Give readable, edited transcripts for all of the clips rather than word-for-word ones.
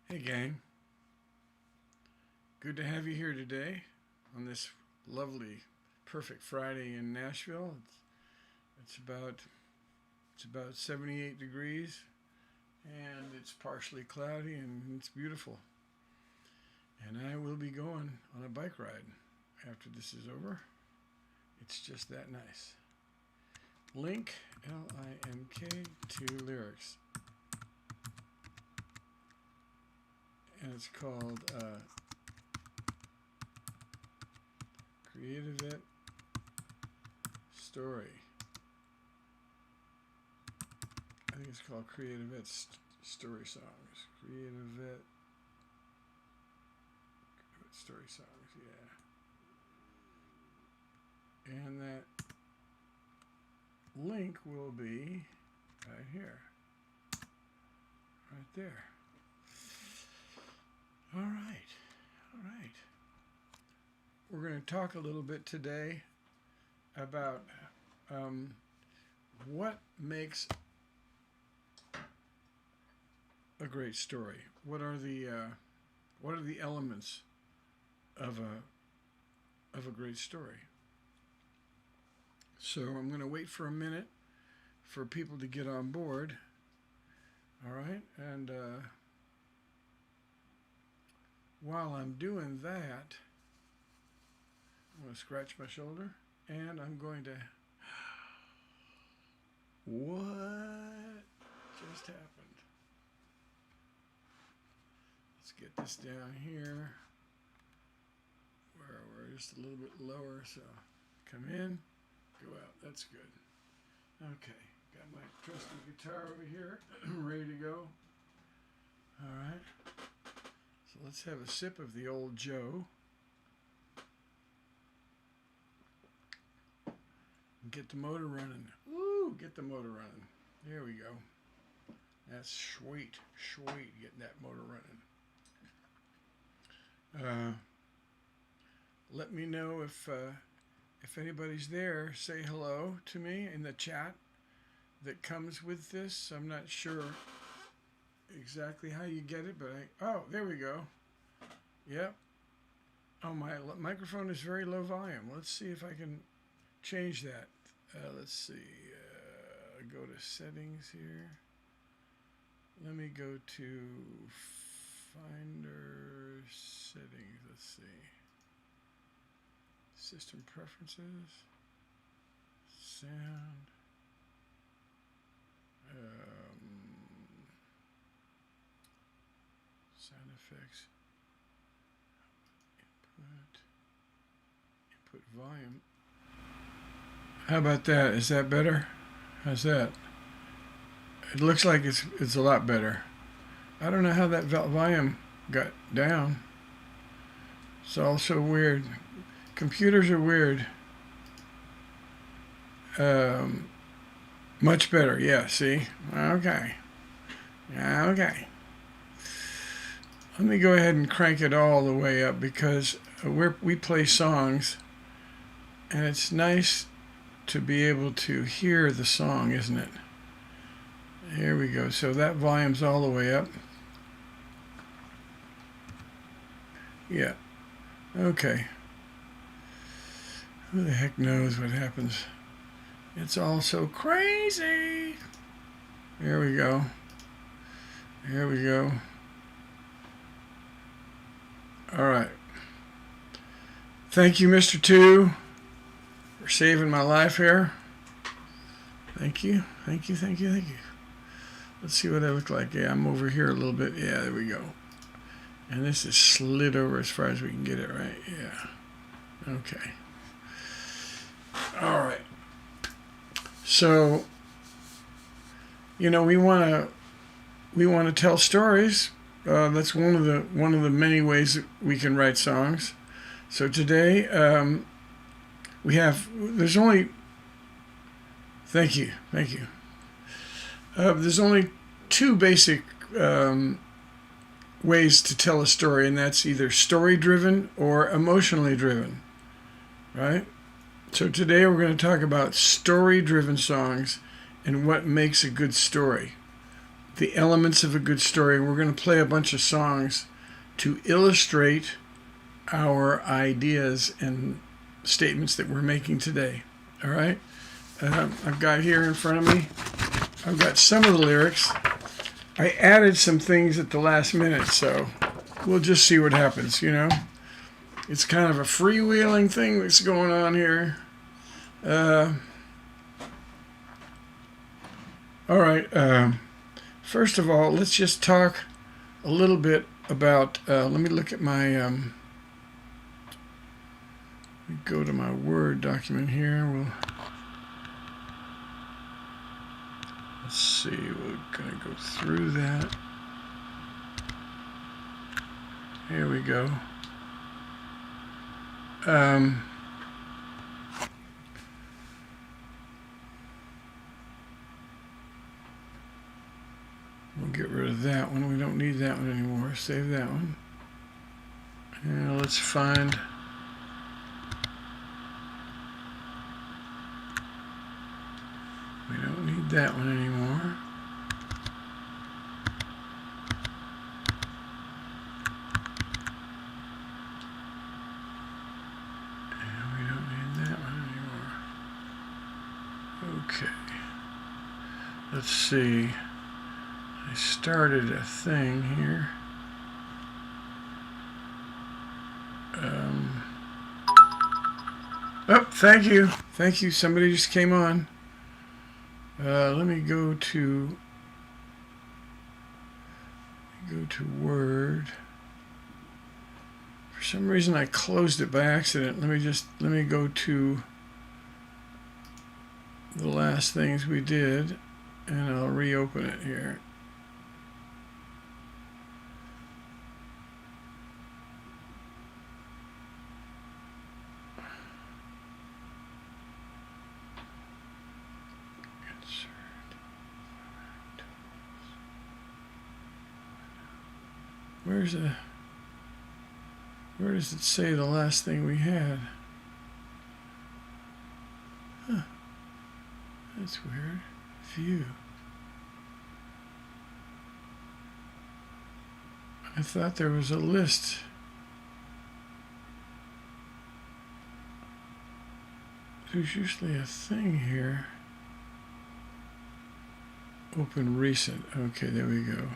Hey gang, good to have you here today on this lovely, perfect Friday in Nashville. It's about 78 degrees and it's partially cloudy and it's beautiful. And I will be going on a bike ride after this is over. It's just that nice. Link, L-I-N-K, to lyrics. And it's called CreatiVet Story. I think it's called CreatiVets Story Songs. CreatiVet Story Songs, yeah. And that link will be right here. Right there. All right. We're going to talk a little bit today about what makes a great story. What are the elements of a great story? So I'm going to wait for a minute for people to get on board. All right, and while I'm doing that, I'm going to scratch my shoulder, and I'm going to... What just happened? Let's get this down here, where we're just a little bit lower, so come in, go out, that's good. Okay, got my trusty guitar over here, ready to go. All right. So let's have a sip of the old Joe. And get the motor running. Woo! Get the motor running. There we go. That's sweet. Getting that motor running. Let me know if anybody's there. Say hello to me in the chat that comes with this. I'm not sure exactly how you get it, but oh, there we go. Yep. Oh, my microphone is very low volume. Let's see if I can change that. Let's see. Go to settings here. Let me go to Finder settings. Let's see. System preferences. Sound. Sound effects. Input volume. How about that? Is that better? How's that? It looks like it's a lot better. I don't know how that volume got down. It's all so weird. Computers are weird. Much better. Yeah, see? Okay. Okay. Let me go ahead and crank it all the way up because we play songs and it's nice to be able to hear the song, isn't it? Here we go. So that volume's all the way up. Yeah. Okay. Who the heck knows what happens? It's all so crazy. There we go. Here we go. All right. Thank you, Mr. 2, for saving my life here. Thank you. Let's see what I look like. Yeah, I'm over here a little bit. Yeah, there we go. And this is slid over as far as we can get it, right? Yeah. Okay. All right. So, we want to tell stories. That's one of the many ways that we can write songs. So today there's only. Thank you. There's only two basic ways to tell a story, and that's either story-driven or emotionally driven, right? So today we're going to talk about story-driven songs and what makes a good story. the elements of a good story. We're going to play a bunch of songs to illustrate our ideas and statements that we're making today. All right? I've got here in front of me, I've got some of the lyrics. I added some things at the last minute, so we'll just see what happens, you know? It's kind of a freewheeling thing that's going on here. All right. First of all, let's just talk a little bit about, let me look at my, go to my Word document here. Let's see, we're going to go through that. Here we go. We'll get rid of that one. We don't need that one anymore. Save that one. And let's find... We don't need that one anymore. And we don't need that one anymore. Okay. Let's see. I started a thing here. Oh, thank you. Thank you. Somebody just came on. Let me go to Word. For some reason I closed it by accident. Let me go to the last things we did, and I'll reopen it here. Where does it say the last thing we had? Huh. That's weird. View. I thought there was a list. There's usually a thing here. Open recent. Okay, there we go.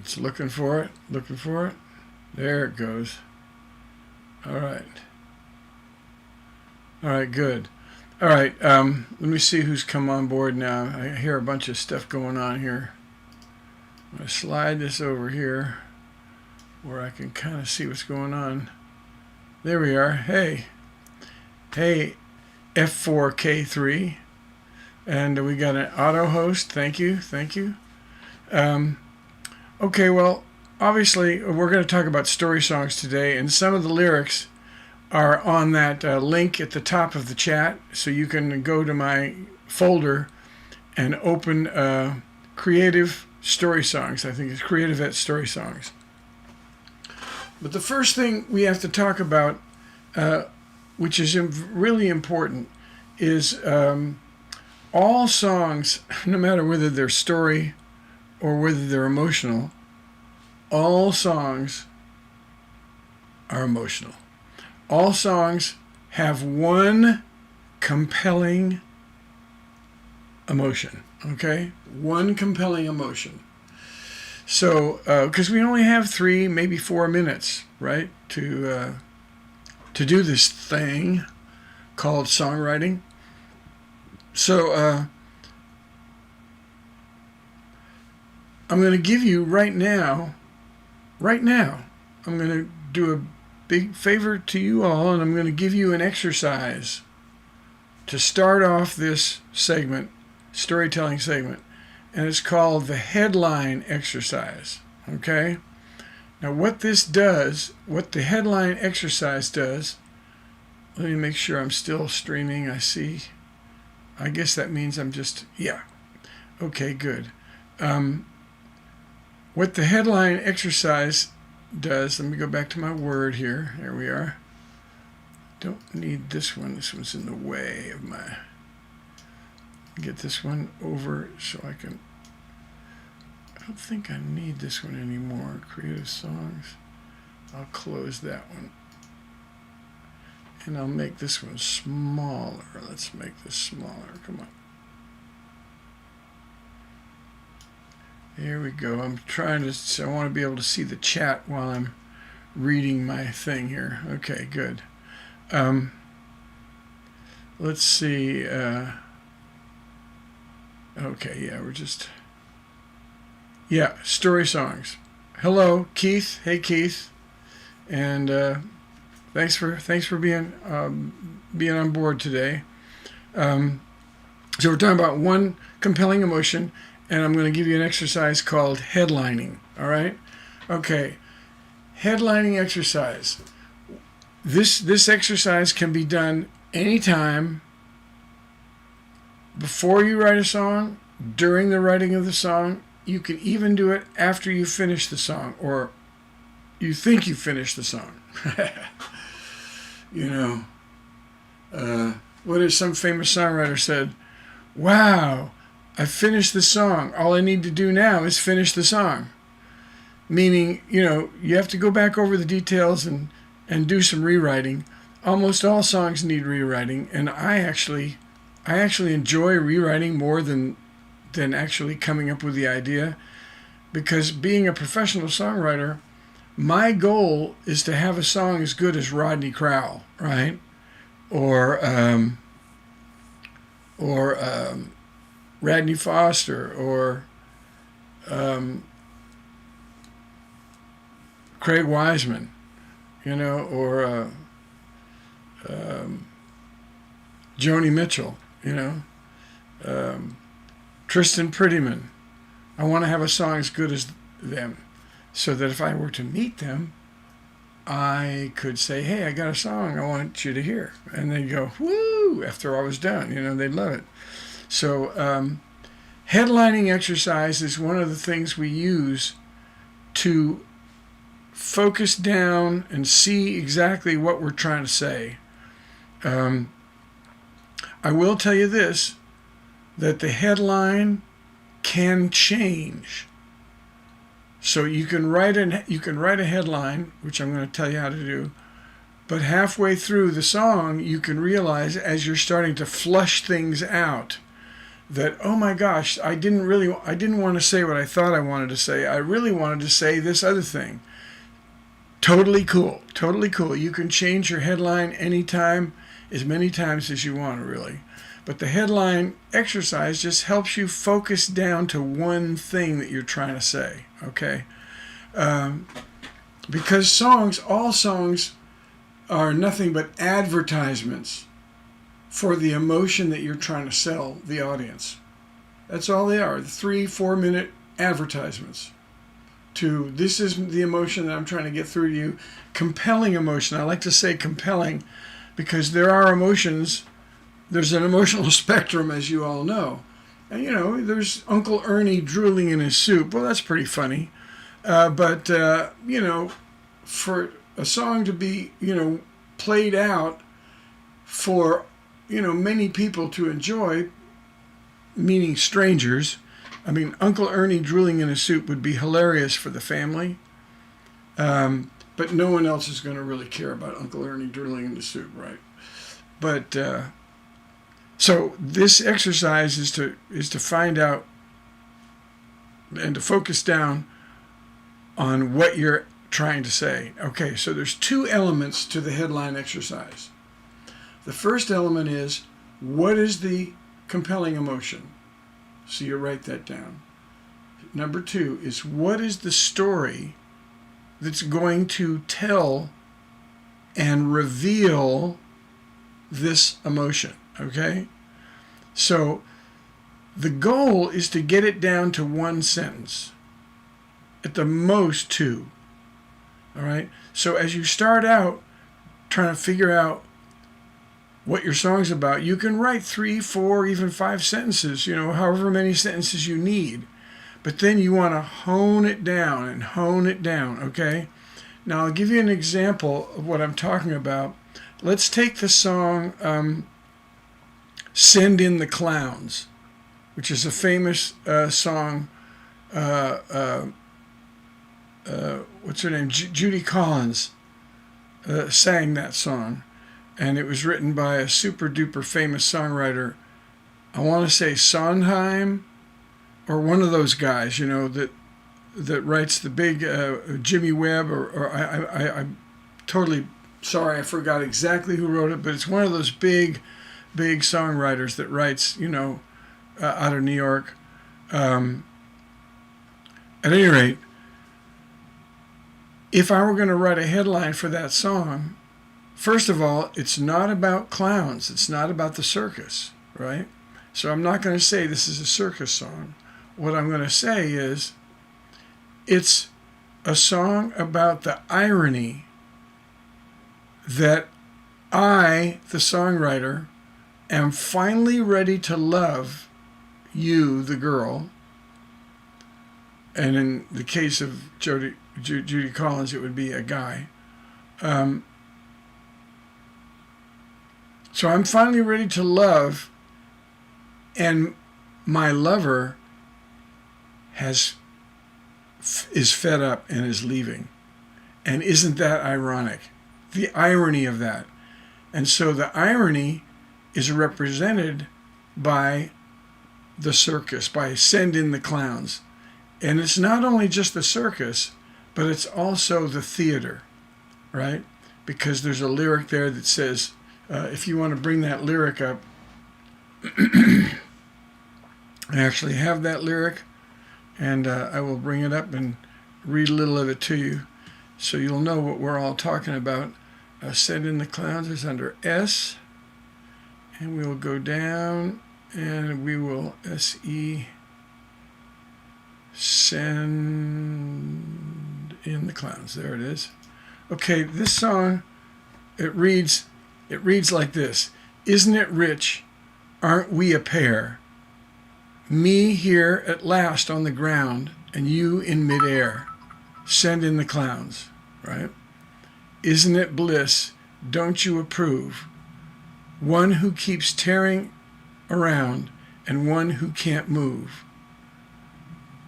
It's looking for it, looking for it. There it goes. All right. All right, good. All right, let me see who's come on board now. I hear a bunch of stuff going on here. I'm going to slide this over here where I can kind of see what's going on. There we are. Hey. Hey, F4K3. And we got an auto host. Thank you. Thank you. Okay, well, obviously, we're going to talk about story songs today, and some of the lyrics are on that link at the top of the chat, so you can go to my folder and open Creative Story Songs. I think it's CreatiVets Story Songs. But the first thing we have to talk about, which is really important, is all songs, no matter whether they're story or whether they're emotional, all songs are emotional. All songs have one compelling emotion, okay? One compelling emotion. So, because we only have 3, maybe 4 minutes, right, to do this thing called songwriting. So, I'm going to give you right now, I'm going to do a big favor to you all, and I'm going to give you an exercise to start off this segment, storytelling segment, and it's called the headline exercise, okay? Now what this does, what the headline exercise does, let me make sure I'm still streaming. I guess that means I'm just, yeah. Okay, good. what the headline exercise does, let me go back to my word here. There we are. Don't need this one. This one's in the way of my... Get this one over so I can... I don't think I need this one anymore. Creative Songs. I'll close that one. And I'll make this one smaller. Let's make this smaller. Come on. There we go. I'm trying to... So I want to be able to see the chat while I'm reading my thing here. Okay, good. Let's see. Okay, yeah, we're just... Yeah, story songs. Hello, Keith. Hey, Keith. And thanks for being on board today. So we're talking about one compelling emotion, and I'm going to give you an exercise called headlining. All right? Okay. Headlining exercise. This exercise can be done anytime, before you write a song, during the writing of the song. You can even do it after you finish the song, or you think you finished the song. You know, what is some famous songwriter said? Wow, I finished the song. All I need to do now is finish the song. Meaning, you know, you have to go back over the details and do some rewriting. Almost all songs need rewriting, and I actually enjoy rewriting more than actually coming up with the idea, because being a professional songwriter, my goal is to have a song as good as Rodney Crowell, right? Or Radney Foster, or Craig Wiseman, you know, or Joni Mitchell, you know, Tristan Prettyman. I want to have a song as good as them, so that if I were to meet them, I could say, hey, I got a song I want you to hear. And they'd go, woo, after I was done. You know, they'd love it. So headlining exercise is one of the things we use to focus down and see exactly what we're trying to say. I will tell you this, that the headline can change. So you can write a headline, which I'm going to tell you how to do, but halfway through the song, you can realize, as you're starting to flush things out, that, oh my gosh, I didn't want to say what I thought I wanted to say. I really wanted to say this other thing. Totally cool. Totally cool. You can change your headline anytime, as many times as you want, really. But the headline exercise just helps you focus down to one thing that you're trying to say, okay? Because all songs are nothing but advertisements for the emotion that you're trying to sell the audience. That's all they are, 3-4 minute advertisements to, this is the emotion that I'm trying to get through to you. Compelling emotion. I like to say compelling because there are emotions. There's an emotional spectrum, as you all know. And, you know, there's Uncle Ernie drooling in his soup. Well, that's pretty funny. But you know, for a song to be, you know, played out for, you know, many people to enjoy, meaning strangers. I mean, Uncle Ernie drooling in his soup would be hilarious for the family. But no one else is going to really care about Uncle Ernie drooling in the soup, right? But... So this exercise is to find out and to focus down on what you're trying to say. Okay, so there's two elements to the headline exercise. The first element is, what is the compelling emotion? So you write that down. Number two is, what is the story that's going to tell and reveal this emotion? Okay, so the goal is to get it down to one sentence, at the most two. All right, so as you start out trying to figure out what your song's about, you can write 3, 4, even 5 sentences, you know, however many sentences you need. but then you want to hone it down and hone it down, okay? Now, I'll give you an example of what I'm talking about. Let's take the song Send in the Clowns, which is a famous song. What's her name? Judy Collins sang that song, and it was written by a super duper famous songwriter. I want to say Sondheim, or one of those guys, you know, that writes the big Jimmy Webb, or I'm totally sorry, I forgot exactly who wrote it, but it's one of those big songwriters that writes, you know, out of New York. At any rate, if I were going to write a headline for that song, first of all, it's not about clowns. It's not about the circus, right? So I'm not going to say this is a circus song. What I'm going to say is it's a song about the irony that I, the songwriter, am finally ready to love you, the girl. And in the case of Judy Collins, it would be a guy. So I'm finally ready to love, and my lover is fed up and is leaving. And isn't that ironic? The irony of that. And so the irony is represented by the circus, by Send in the Clowns. And it's not only just the circus, but it's also the theater, right? Because there's a lyric there that says, if you want to bring that lyric up, I actually have that lyric, and I will bring it up and read a little of it to you so you'll know what we're all talking about. Send in the Clowns is under S, and we will go down, and we will S-E, Send in the Clowns. There it is. Okay, this song, it reads like this. Isn't it rich? Aren't we a pair? Me here at last on the ground, and you in midair. Send in the Clowns, right? Isn't it bliss? Don't you approve? One who keeps tearing around, and one who can't move.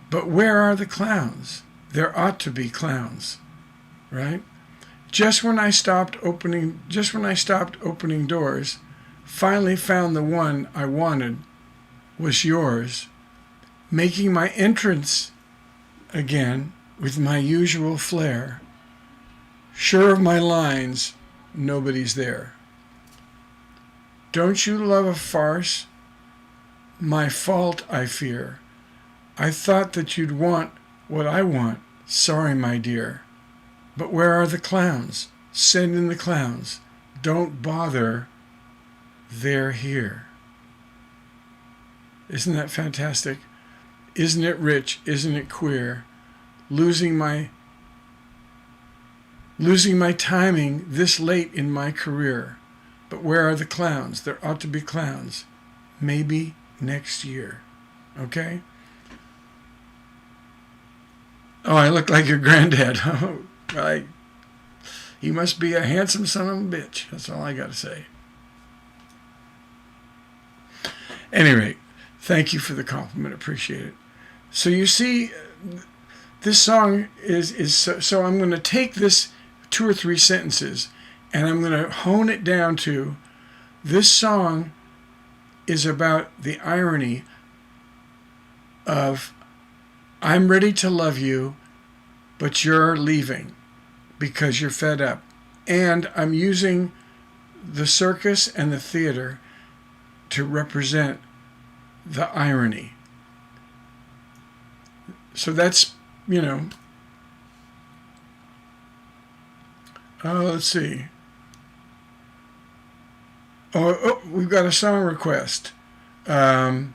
But where are the clowns? There ought to be clowns, right? Just when I stopped opening doors, finally found the one I wanted was yours, making my entrance again with my usual flair. Sure of my lines, nobody's there. Don't you love a farce? My fault, I fear. I thought that you'd want what I want. Sorry, my dear. But where are the clowns? Send in the clowns. Don't bother. They're here. Isn't that fantastic? Isn't it rich? Isn't it queer? Losing my timing this late in my career. But where are the clowns? There ought to be clowns. Maybe next year. Okay? Oh, I look like your granddad. Oh, right. He must be a handsome son of a bitch. That's all I got to say. Any rate, thank you for the compliment. Appreciate it. So you see, this song is so I'm going to take this 2 or 3 sentences and I'm going to hone it down to this song is about the irony of I'm ready to love you, but you're leaving because you're fed up. And I'm using the circus and the theater to represent the irony. So that's, you know, let's see. Oh, we've got a song request. Pat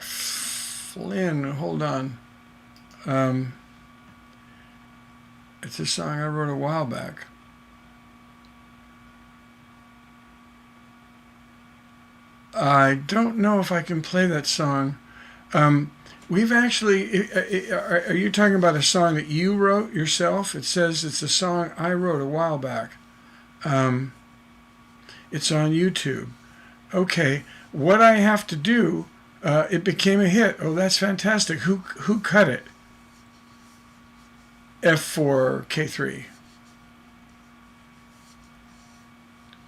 Flynn, hold on. It's a song I wrote a while back. I don't know if I can play that song. We've actually, are you talking about a song that you wrote yourself? It says it's a song I wrote a while back. It's on YouTube. Okay, what I have to do, it became a hit. Oh, that's fantastic. Who cut it? F4 K3.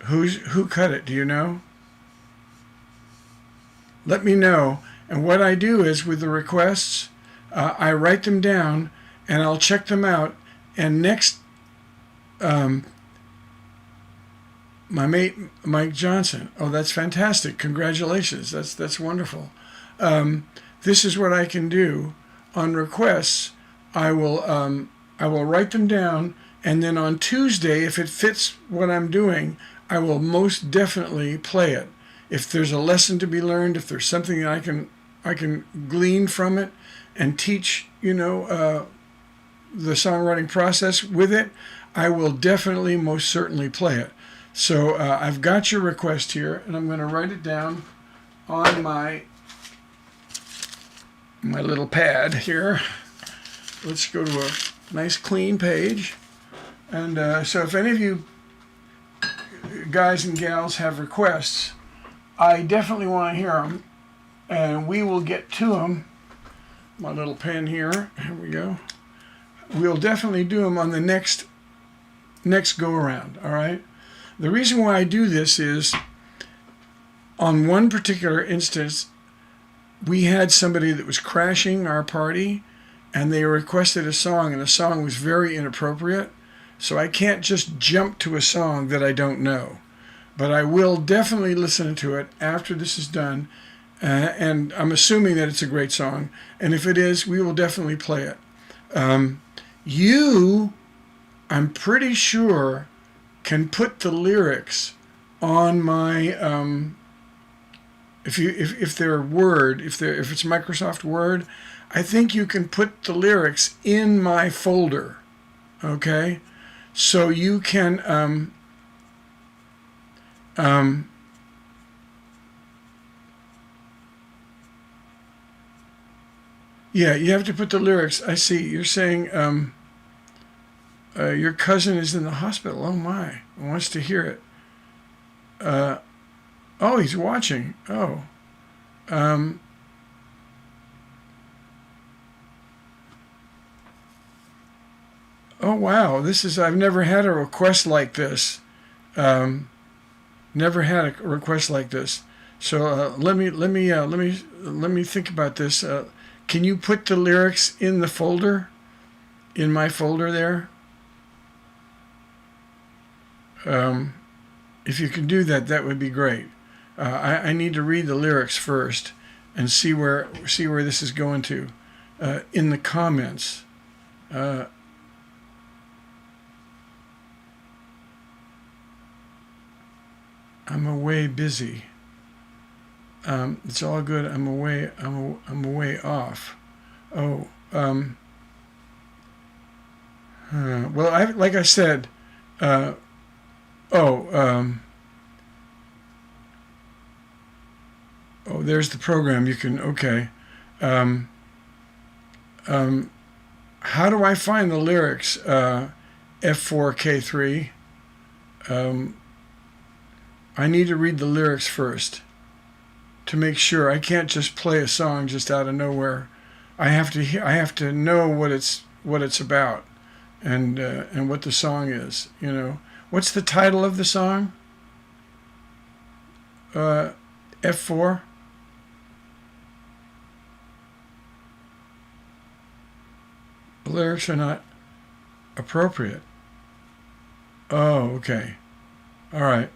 Who cut it? Do you know? Let me know. And what I do is with the requests, I write them down and I'll check them out. And next, my mate Mike Johnson. Oh, that's fantastic! Congratulations. That's wonderful. This is what I can do on requests. I will write them down, and then on Tuesday, if it fits what I'm doing, I will most definitely play it. If there's a lesson to be learned, if there's something that I can glean from it and teach, the songwriting process with it, I will definitely, most certainly play it. So I've got your request here, and I'm going to write it down on my little pad here. Let's go to a nice clean page. And so if any of you guys and gals have requests, I definitely want to hear them, and we will get to them. My little pen here. Here we go. We'll definitely do them on the next go around. All right. The reason why I do this is, on one particular instance, we had somebody that was crashing our party, and they requested a song, and the song was very inappropriate. So I can't just jump to a song that I don't know. But I will definitely listen to it after this is done, and I'm assuming that it's a great song. And if it is, we will definitely play it. I'm pretty sure, can put the lyrics on my if they're Word, if it's Microsoft Word, I think you can put the lyrics in my folder. Okay, so you can yeah, you have to put the lyrics. I see. You're saying your cousin is in the hospital. Oh my, wants to hear it. Oh, he's watching. Oh, oh wow. I've never had a request like this. Never had a request like this. So let me think about this. Can you put the lyrics in the folder? In my folder there? If you can do that, that would be great. I need to read the lyrics first and see where this is going to. In the comments. I'm away busy. It's all good. I'm away. I'm away off. Oh. Well, like I said. Oh, there's the program. You can. Okay. How do I find the lyrics? F4K3. I need to read the lyrics first to make sure. I can't just play a song just out of nowhere. I have to know what it's about, and what the song is. What's the title of the song? F4. The lyrics are not appropriate. Oh, okay. All right.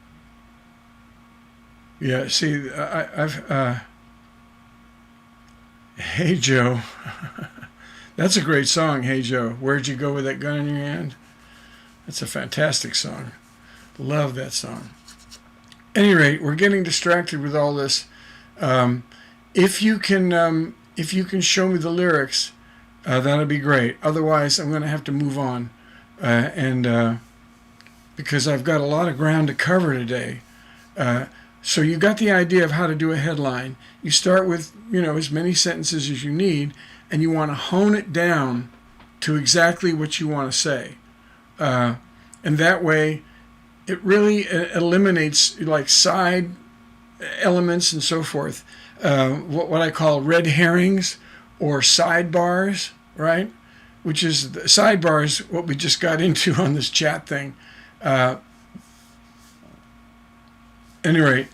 Yeah, see, I've Hey Joe. That's a great song, Hey Joe. Where'd you go with that gun in your hand? That's a fantastic song. Love that song. At any rate, we're getting distracted with all this. If you can show me the lyrics, that'd be great. Otherwise, I'm going to have to move on, because I've got a lot of ground to cover today. So you got the idea of how to do a headline. You start with, as many sentences as you need, and you want to hone it down to exactly what you want to say. And that way, it really eliminates like side elements and so forth. What I call red herrings or sidebars, right? Which is the sidebars, what we just got into on this chat thing. Anyway,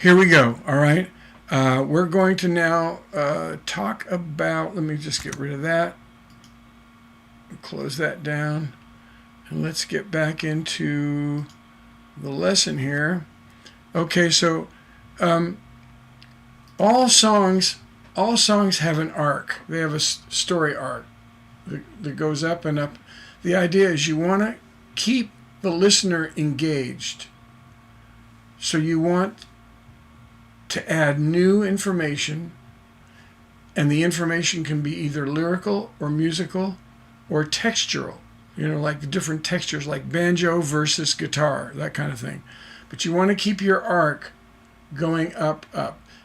here we go. All right. We're going to now talk about, let me just get rid of that. Close that down. And let's get back into the lesson here. Okay, so all songs have an arc. They have a story arc that goes up and up. The idea is you want to keep the listener engaged. So you want to add new information, and the information can be either lyrical or musical or textural, like the different textures, like banjo versus guitar, that kind of thing. But you want to keep your arc going up.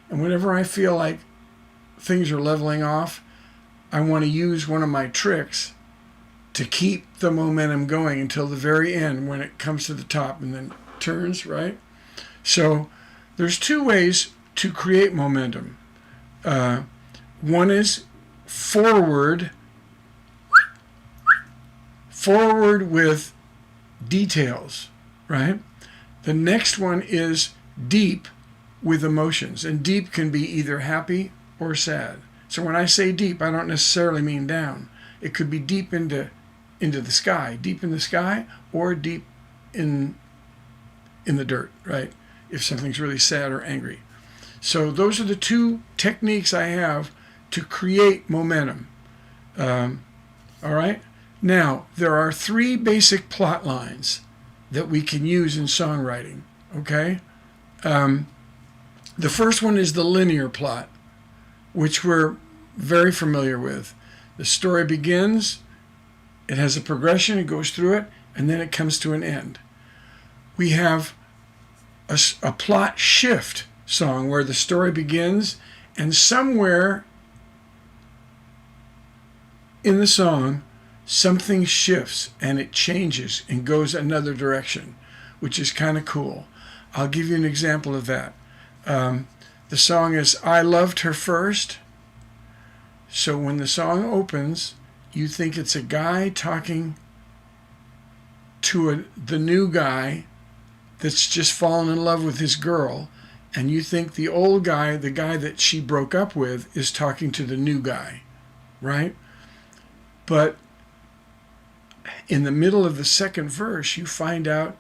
And whenever I feel like things are leveling off, I want to use one of my tricks to keep the momentum going until the very end when it comes to the top and then turns, right? So there's two ways to create momentum. One is forward with details, right? The next one is deep with emotions, and deep can be either happy or sad. So when I say deep, I don't necessarily mean down. It could be deep into the sky, deep in the sky, or deep in the dirt, right? If something's really sad or angry. So those are the two techniques I have to create momentum. All right? Now, there are three basic plot lines that we can use in songwriting, okay? The first one is the linear plot, which we're very familiar with. The story begins, it has a progression, it goes through it, and then it comes to an end. We have a plot shift song where the story begins, and somewhere in the song, something shifts and it changes and goes another direction, which is kind of cool. I'll give you an example of that. The song is I Loved Her First. So when the song opens, you think it's a guy talking to the new guy that's just fallen in love with his girl, and you think the old guy, the guy that she broke up with, is talking to the new guy, right? But in the middle of the second verse, you find out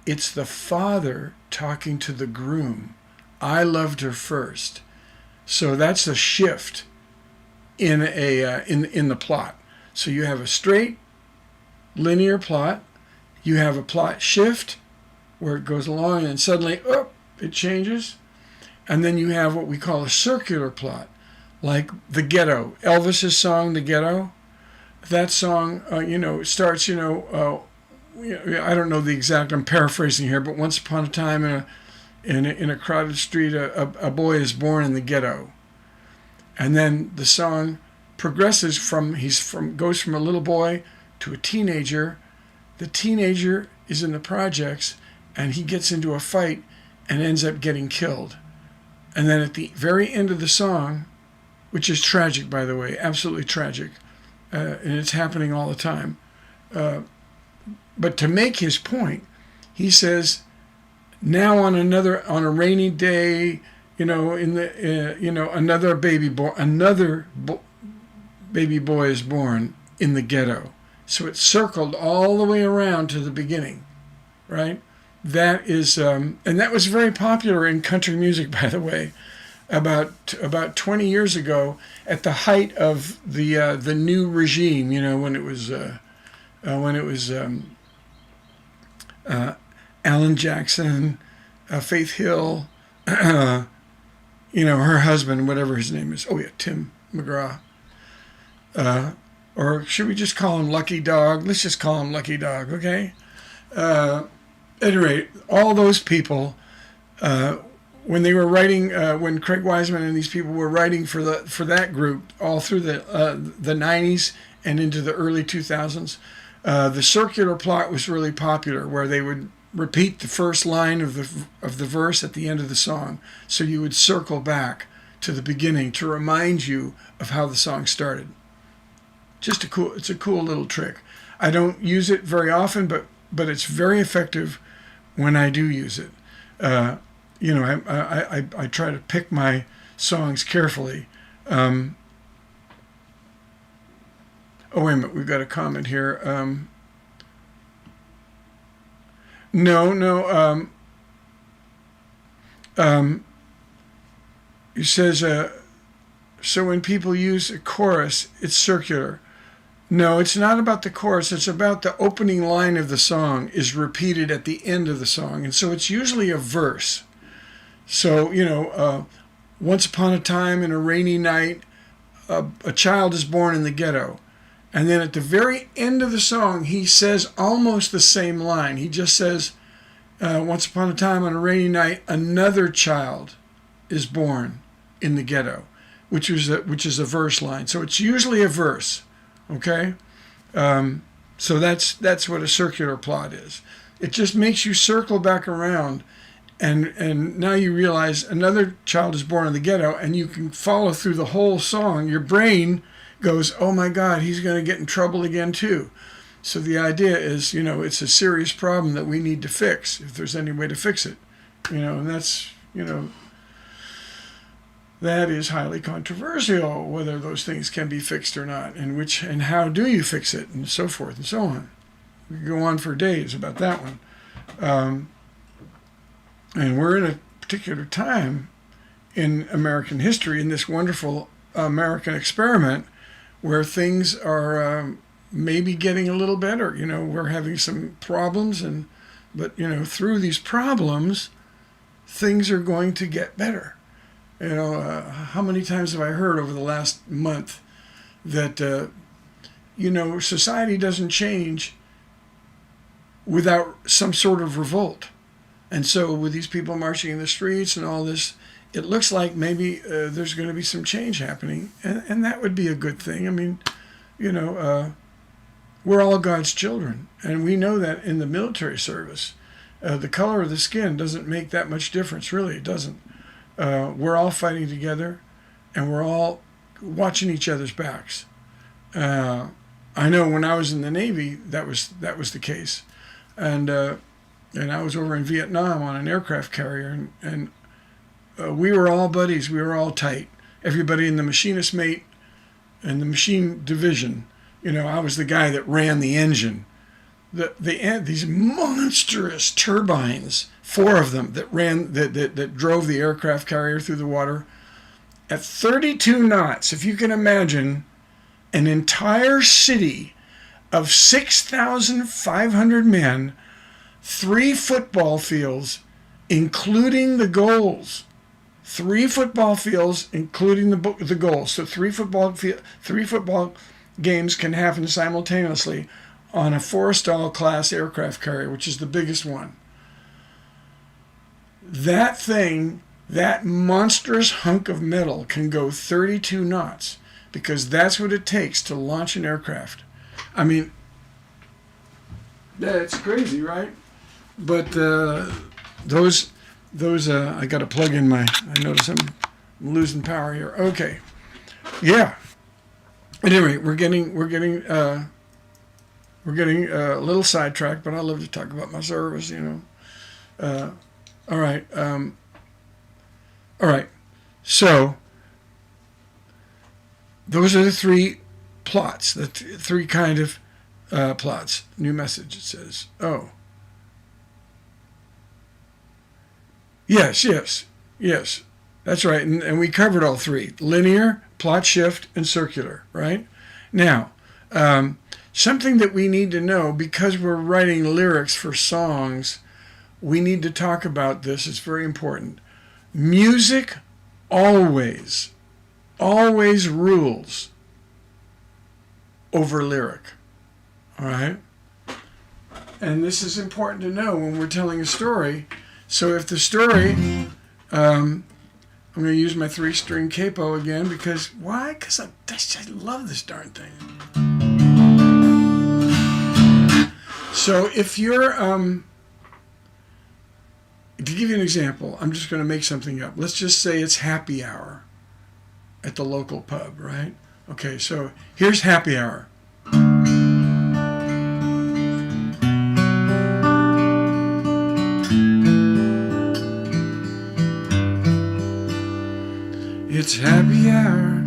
it's the father talking to the groom. I loved her first. So that's a shift in the plot. So you have a straight linear plot, you have a plot shift where it goes along and suddenly it changes, and then you have what we call a circular plot, like The Ghetto, Elvis's song The Ghetto. That song, it starts, I don't know the exact, I'm paraphrasing here, but once upon a time in a crowded street, a boy is born in the ghetto. And then the song progresses goes from a little boy to a teenager. The teenager is in the projects, and he gets into a fight and ends up getting killed. And then at the very end of the song, which is tragic, by the way, absolutely tragic, and it's happening all the time. But to make his point, he says, now on a rainy day, another baby boy is born in the ghetto. So it's circled all the way around to the beginning, right? That is, and that was very popular in country music, by the way, about 20 years ago, at the height of the new regime. When it was Alan Jackson, Faith Hill, her husband, whatever his name is. Oh yeah, Tim McGraw. Or should we just call him Lucky Dog? Let's just call him Lucky Dog, okay? at any rate, all those people, when they were writing, when Craig Wiseman and these people were writing for that group all through the 90s and into the early 2000s, the circular plot was really popular, where they would repeat the first line of the verse at the end of the song, so you would circle back to the beginning to remind you of how the song started. It's a cool little trick. I don't use it very often, but it's very effective when I do use it. I try to pick my songs carefully. Oh, wait a minute, we've got a comment here. No. It says, so when people use a chorus, it's circular. No, it's not about the chorus. It's about the opening line of the song is repeated at the end of the song. And so it's usually a verse. So, once upon a time in a rainy night, a child is born in the ghetto. And then at the very end of the song, he says almost the same line. He just says, once upon a time on a rainy night, another child is born in the ghetto, which is a verse line. So it's usually a verse, okay? So that's what a circular plot is. It just makes you circle back around, and now you realize another child is born in the ghetto, and you can follow through the whole song. Your brain goes, oh my God, he's going to get in trouble again too. So the idea is, it's a serious problem that we need to fix, if there's any way to fix it. And that's, that is highly controversial, whether those things can be fixed or not, and how do you fix it, and so forth and so on. We could go on for days about that one. And we're in a particular time in American history, in this wonderful American experiment, where things are maybe getting a little better. We're having some problems, but through these problems, things are going to get better. How many times have I heard over the last month that, society doesn't change without some sort of revolt. And so with these people marching in the streets and all this, it looks like maybe there's going to be some change happening. And that would be a good thing. I mean, we're all God's children. And we know that in the military service. The color of the skin doesn't make that much difference, really. It doesn't. We're all fighting together, and we're all watching each other's backs. I know when I was in the Navy, that was the case, and I was over in Vietnam on an aircraft carrier, and we were all buddies. We were all tight. Everybody in the machinist mate and the machine division. I was the guy that ran the engine. These monstrous turbines, 4 of them that drove the aircraft carrier through the water at 32 knots. If you can imagine an entire city of 6,500 men, 3 football fields, including the goals. 3 football fields, including the goals. So 3 football games can happen simultaneously on a Forrestal class aircraft carrier, which is the biggest one. That thing, that monstrous hunk of metal, can go 32 knots because that's what it takes to launch an aircraft. I mean, that's crazy, right? But those I got to plug in I notice I'm losing power here. Okay, yeah. Anyway, we're getting a little sidetracked, but I love to talk about my service, All right. So those are the 3 plots, the 3 kind of plots. New message, it says. Oh. Yes. That's right. And we covered all 3. Linear, plot shift, and circular, right? Now, something that we need to know, because we're writing lyrics for songs, we need to talk about this. It's very important. Music always rules over lyric. All right? and this is important to know when we're telling a story. So if the story, I'm going to use my 3-string capo again because why? Because I love this darn thing. So if you're, to give you an example, I'm just going to make something up. Let's just say it's happy hour at the local pub, right? Okay, so here's happy hour. It's happy hour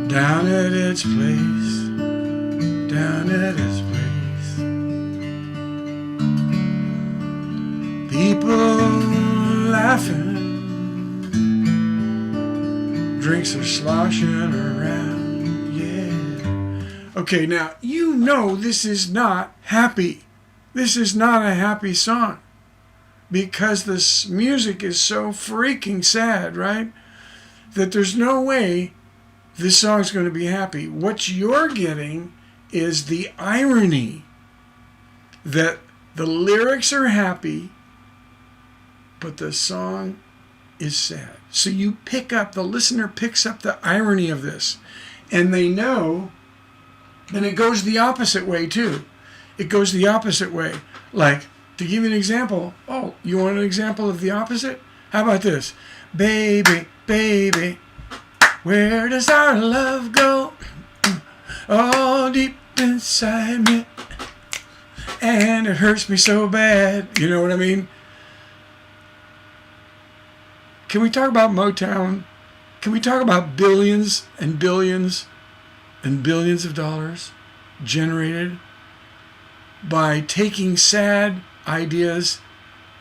down at its place, down at its place. People laughing, drinks are sloshing around, yeah. Okay, now you know this is not happy. This is not a happy song. Because this music is so freaking sad, right? That there's no way this song's going to be happy. What you're getting is the irony that the lyrics are happy, but the song is sad. So you pick up, the listener picks up the irony of this, and they know, and it goes the opposite way too. It goes the opposite way. Like, to give you an example, oh, you want an example of the opposite? How about this? Baby, baby, where does our love go? All deep inside me, and it hurts me so bad. You know what I mean? Can we talk about Motown? Can we talk about billions and billions and billions of dollars generated by taking sad ideas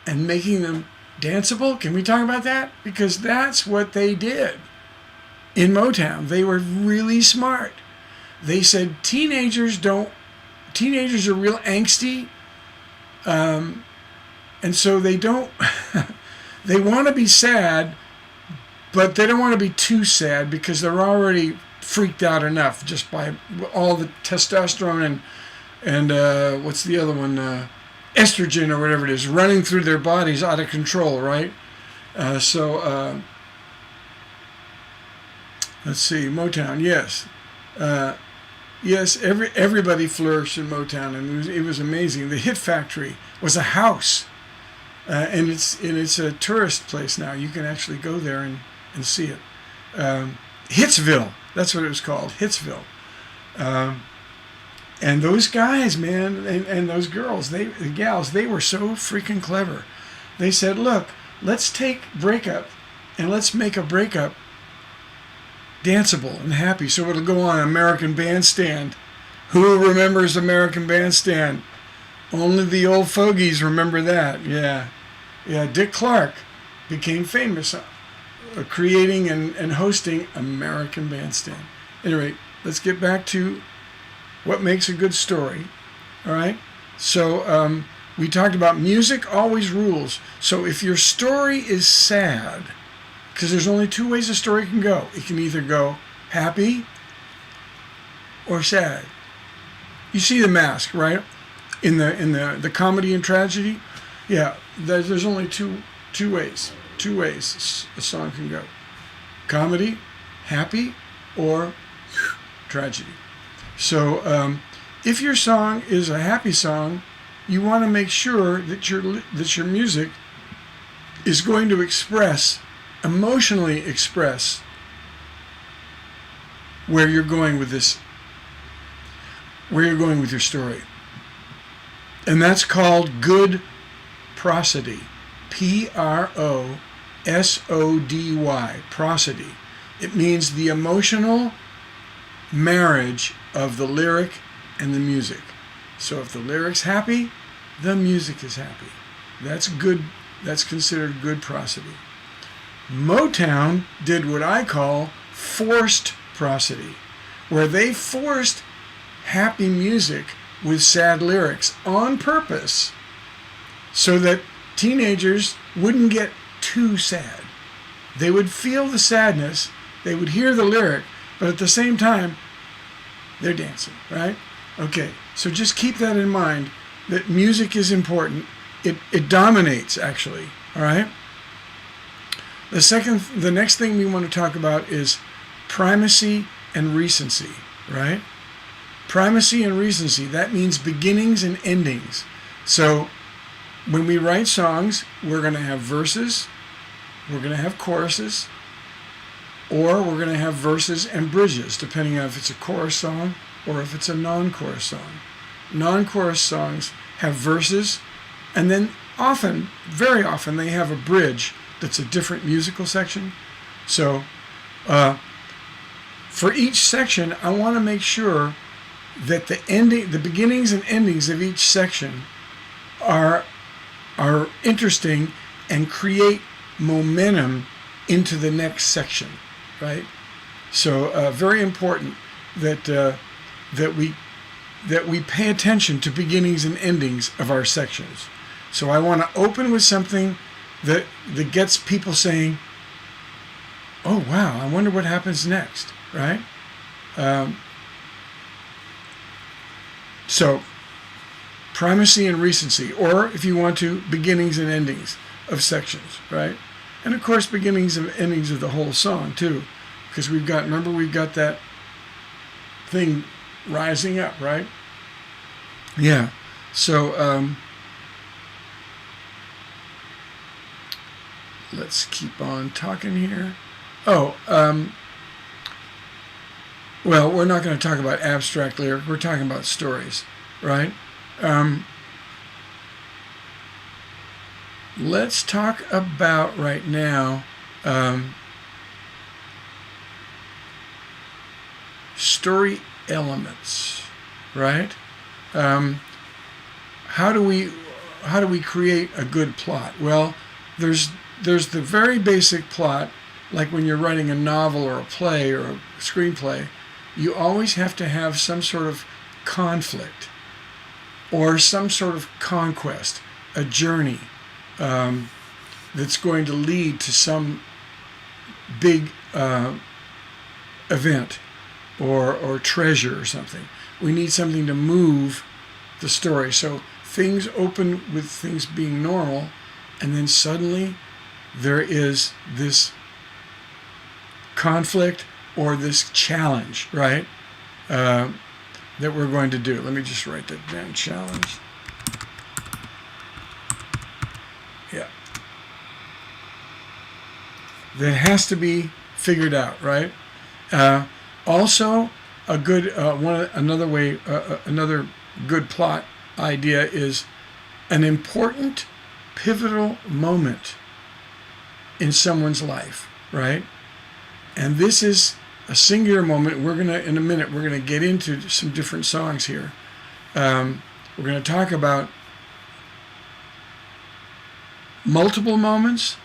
and making them danceable? Can we talk about that? Because that's what they did in Motown. They were really smart. They said teenagers are real angsty, and so they don't, they want to be sad, but they don't want to be too sad because they're already freaked out enough just by all the testosterone and what's the other one, estrogen or whatever it is, running through their bodies out of control, right? Let's see, Motown, yes. Yes, everybody flourished in Motown, and it was amazing. The Hit Factory was a house, and it's a tourist place now. You can actually go there and see it. Hitsville, that's what it was called, Hitsville. And those guys, man, and those girls, the gals, they were so freaking clever. They said, look, let's take breakup and let's make a breakup danceable and happy so it'll go on American Bandstand. Who remembers American Bandstand? Only the old fogies remember that, yeah. Yeah, Dick Clark became famous creating and hosting American Bandstand. Anyway, let's get back to what makes a good story, all right? So we talked about music always rules. So if your story is sad, because there's only two ways a story can go. It can either go happy or sad. You see The Mask, right? In the comedy and tragedy, yeah. There's only two ways. Two ways a song can go: comedy, happy, or tragedy. So if your song is a happy song, you want to make sure that your music is going to emotionally express where you're going with this, where you're going with your story. And that's called good prosody. Prosody. Prosody. It means the emotional marriage of the lyric and the music. So if the lyric's happy, the music is happy. That's good. That's considered good prosody. Motown did what I call forced prosody, where they forced happy music with sad lyrics on purpose so that teenagers wouldn't get too sad. They would feel the sadness, they would hear the lyric, but at the same time, they're dancing, right? Okay, so just keep that in mind, that music is important. It dominates, actually, all right? The next thing we want to talk about is primacy and recency, right? Primacy and recency, that means beginnings and endings. So when we write songs, we're going to have verses, we're going to have choruses, or we're going to have verses and bridges, depending on if it's a chorus song or if it's a non-chorus song. Non-chorus songs have verses, and then often, very often, they have a bridge that's a different musical section. So for each section, I want to make sure that the beginnings and endings of each section are interesting and create momentum into the next section, right? So very important that we pay attention to beginnings and endings of our sections. So I want to open with something that gets people saying, "Oh wow, I wonder what happens next," right? So primacy and recency, or if you want to, beginnings and endings of sections, right? And of course, beginnings and endings of the whole song too, because we've got that thing rising up, right? Yeah. So let's keep on talking here. Oh, well, we're not going to talk about abstract lyric. We're talking about stories, right? Let's talk about right now story elements, right? How do we create a good plot? Well, there's the very basic plot, like when you're writing a novel or a play or a screenplay. You always have to have some sort of conflict or some sort of conquest, a journey that's going to lead to some big event or treasure or something. We need something to move the story. So things open with things being normal, and then suddenly there is this conflict or this challenge, right, that we're going to do. Let me just write that down, challenge. Yeah. That has to be figured out, right? Also, a good another good plot idea is an important pivotal moment in someone's life, right? And this is a singular moment. In a minute, we're gonna get into some different songs here. We're gonna talk about multiple moments.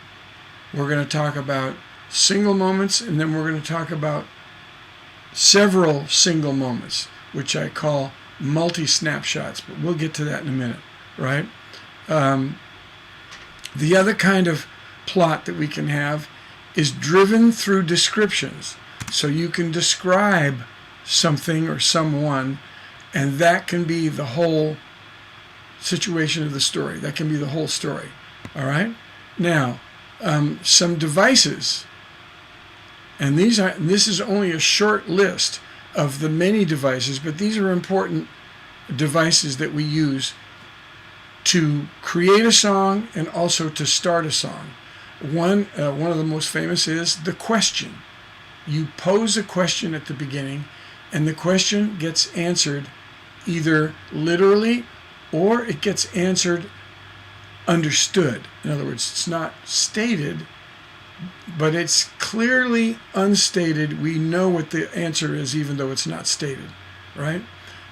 We're gonna talk about single moments, and then we're gonna talk about several single moments, which I call multi-snapshots, but we'll get to that in a minute, right? The other kind of plot that we can have is driven through descriptions. So you can describe something or someone, and that can be the whole situation of the story. That can be the whole story, all right? Now, some devices, and this is only a short list of the many devices, but these are important devices that we use to create a song and also to start a song. One of the most famous is the question. You pose a question at the beginning, and the question gets answered either literally or it gets answered understood. In other words, it's not stated, but it's clearly unstated. We know what the answer is even though it's not stated, right?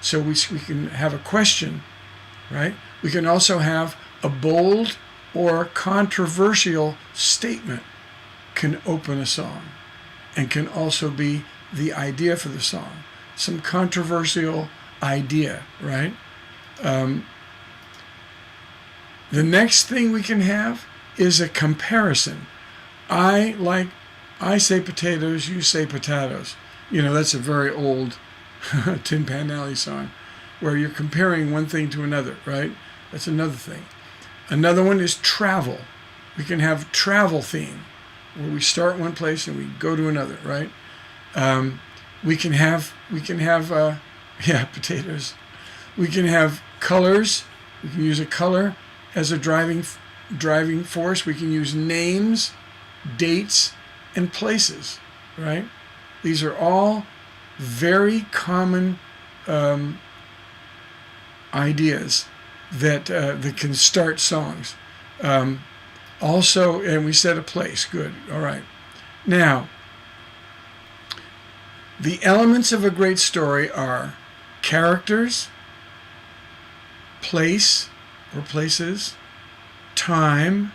So we can have a question, right? We can also have a bold or controversial statement can open a song and can also be the idea for the song. Some controversial idea, right? The next thing we can have is a comparison. I say potatoes, you say potatoes. You know, that's a very old Tin Pan Alley song. where you're comparing one thing to another, right? That's another thing. Another one is travel. We can have travel theme, where we start one place and we go to another, right? We can have potatoes. We can have colors. We can use a color as a driving force. We can use names, dates, and places, right? These are all very common ideas that can start songs. Also, and we said a place. Good. All right. Now, the elements of a great story are characters, place or places, time,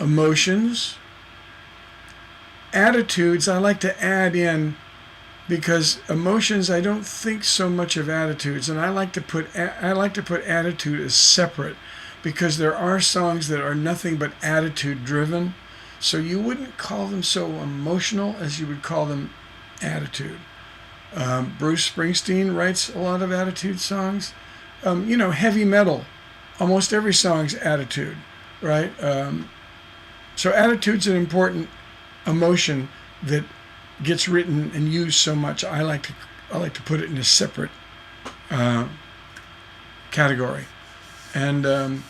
emotions, attitudes. I like to add in, because emotions, I don't think so much of attitudes, and I like to put attitude as separate, because there are songs that are nothing but attitude driven. So you wouldn't call them so emotional as you would call them attitude. Bruce Springsteen writes a lot of attitude songs. Heavy metal, almost every song's attitude, right? So attitude's an important emotion that gets written and used so much. I like to put it in a separate category. And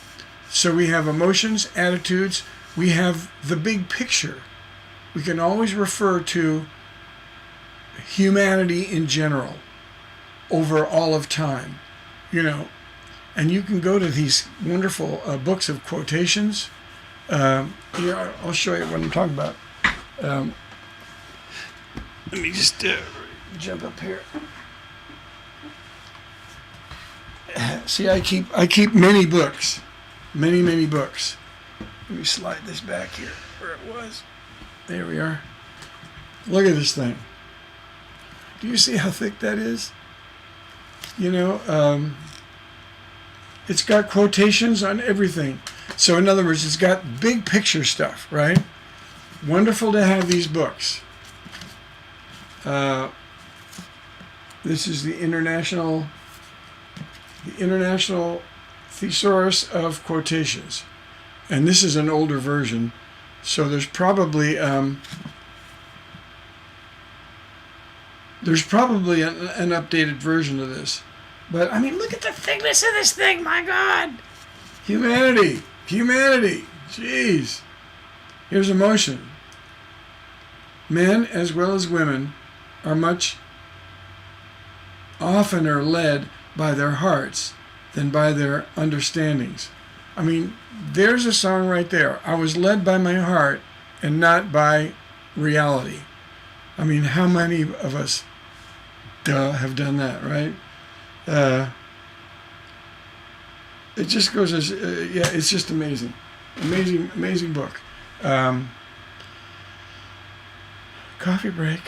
so we have emotions, attitudes. We have the big picture. We can always refer to humanity in general over all of time, and you can go to these wonderful books of quotations. Here, I'll show you what I'm talking about. Let me just jump up here. See, I keep many books, many books. Let me slide this back here where it was. There we are. Look at this thing. Do you see how thick that is? It's got quotations on everything. So in other words, it's got big picture stuff, right? Wonderful to have these books. This is the International Thesaurus of Quotations. And this is an older version. So there's probably an updated version of this. But I mean, look at the thickness of this thing, my God. Humanity. Jeez. Here's emotion. Men as well as women are much oftener led by their hearts than by their understandings. I mean, there's a song right there. I was led by my heart and not by reality. I mean, how many of us have done that, right? It just goes as, it's just amazing. Amazing book. Coffee break.